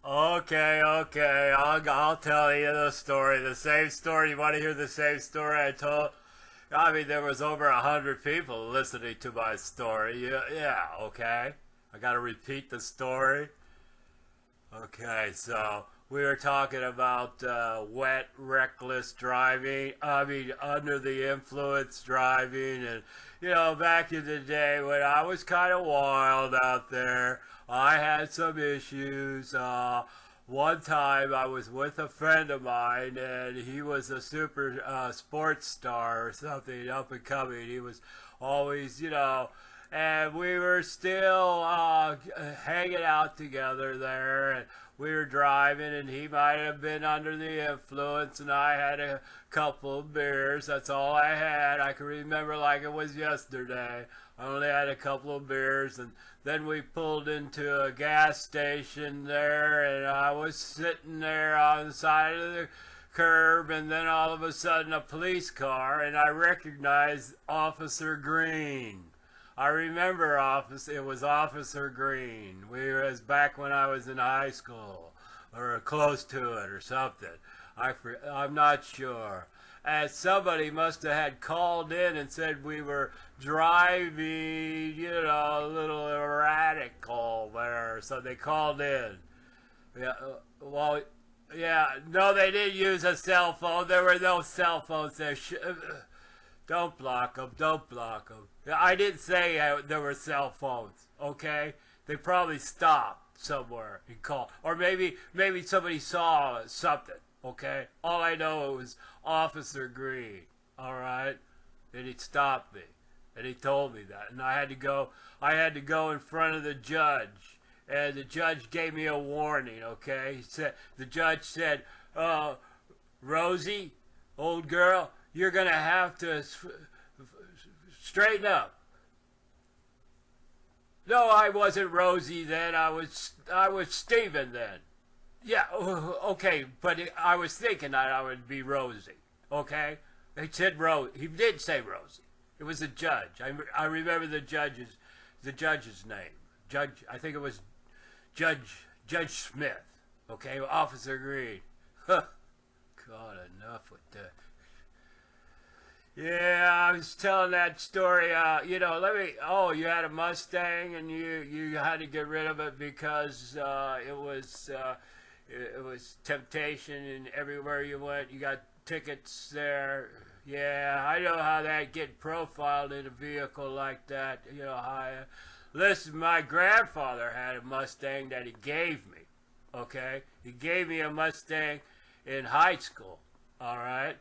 Okay, okay. I'll tell you the story. The same story. You want to hear the same story I told? I mean, there was over 100 people listening to my story. Yeah, yeah. Okay. I got to repeat the story. Okay, so we were talking about wet, reckless driving. I mean, under the influence driving. And, back in the day when I was kind of wild out there, I had some issues. One time I was with a friend of mine, and he was a super sports star or something, up and coming. He was always, and we were still hanging out together there, and we were driving, and he might have been under the influence, and I had a couple of beers. That's all I had. I can remember like it was yesterday. I only had a couple of beers, and then we pulled into a gas station there, and I was sitting there on the side of the curb, and then all of a sudden a police car, and I recognized Officer Green. I remember it was Officer Green. It was back when I was in high school, or close to it, or something. I'm not sure. And somebody must have had called in and said we were driving, a little erratical there. So they called in. Yeah, well, yeah, no, they didn't use a cell phone. There were no cell phones there. Don't block them. Don't block them. I didn't say there were cell phones. Okay, they probably stopped somewhere and called, or maybe somebody saw something. Okay, all I know it was Officer Green. All right, and he stopped me, and he told me that, and I had to go. I had to go in front of the judge, and the judge gave me a warning. Okay, the judge said, Rosie, old girl, you're gonna have to straighten up. No, I wasn't Rosie then. I was Stephen then. Yeah, okay, but I was thinking that I would be Rosie. Okay, they said Rose. He did say Rosie. It was a judge. I remember the judge's name. Judge. I think it was Judge Smith. Okay, Officer Green. God, enough with that. Yeah, I was telling that story. Let me. Oh, you had a Mustang, and you had to get rid of it because it was temptation, and everywhere you went, you got tickets there. Yeah, I know how that get profiled in a vehicle like that. Listen, my grandfather had a Mustang that he gave me. Okay, he gave me a Mustang in high school. All right.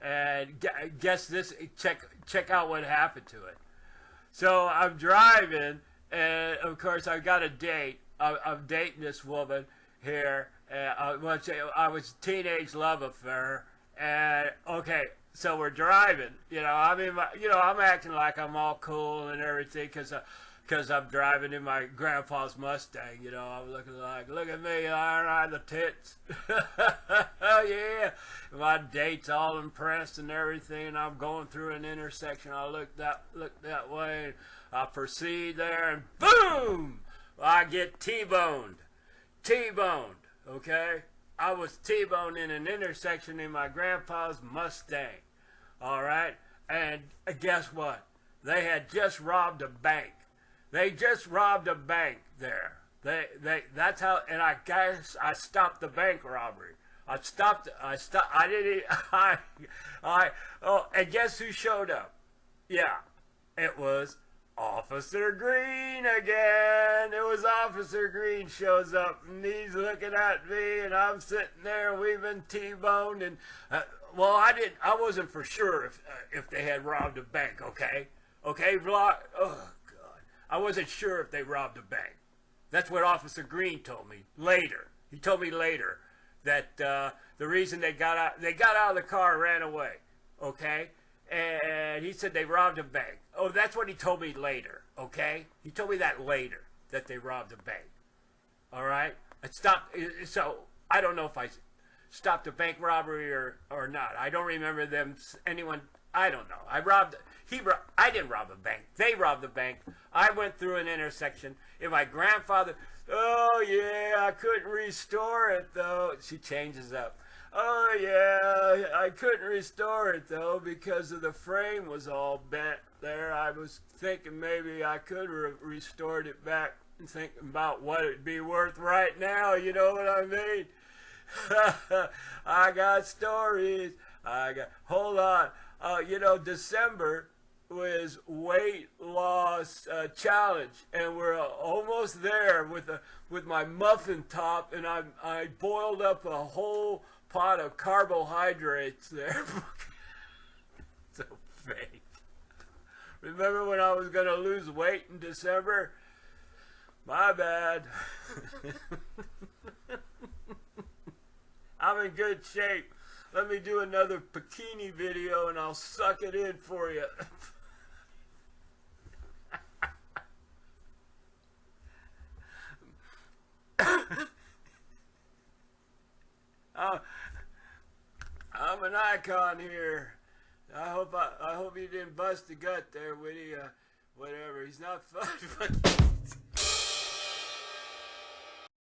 And guess this. Check out what happened to it. So I'm driving, and of course I got a date. I'm dating this woman here. I was a teenage love affair, and okay, so we're driving. I'm acting like I'm all cool and everything because I'm driving in my grandpa's Mustang. I'm looking like, look at me, I the tits. Oh yeah, my date's all impressed and everything. And I'm going through an intersection. I look that way. And I proceed there, and boom, I get T-boned. T-boned. Okay, I was T-boned in an intersection in my grandpa's Mustang. All right, and guess what? They had just robbed a bank. They just robbed a bank there. That's how, and I guess I stopped the bank robbery. I didn't, and guess who showed up? Yeah, it was Officer Green again. It was Officer Green shows up, and he's looking at me, and I'm sitting there, we've been T-boned, and, well, I wasn't for sure if they had robbed a bank, okay? Okay, block, oh, I wasn't sure if they robbed a bank. That's what Officer Green told me later. He told me later that the reason they got out of the car and ran away. Okay, and he said they robbed a bank. Oh, that's what he told me later. Okay, he told me that later that they robbed a bank. All right, I stopped. So I don't know if I stopped a bank robbery or not. I don't remember anyone. I don't know. I didn't rob a bank. They robbed the bank. I went through an intersection. And my grandfather, Oh yeah, I couldn't restore it though. She changes up. Oh yeah, I couldn't restore it though because of the frame was all bent there. I was thinking maybe I could restored it back and thinking about what it'd be worth right now. You know what I mean? I got stories. Hold on. December was weight loss challenge, and we're almost there with my muffin top, and I boiled up a whole pot of carbohydrates there. So fake. Remember when I was gonna lose weight in December? My bad. I'm in good shape. Let me do another bikini video and I'll suck it in for you. I'm an icon here. I hope you didn't bust the gut there, Woody. Whatever. He's not fun.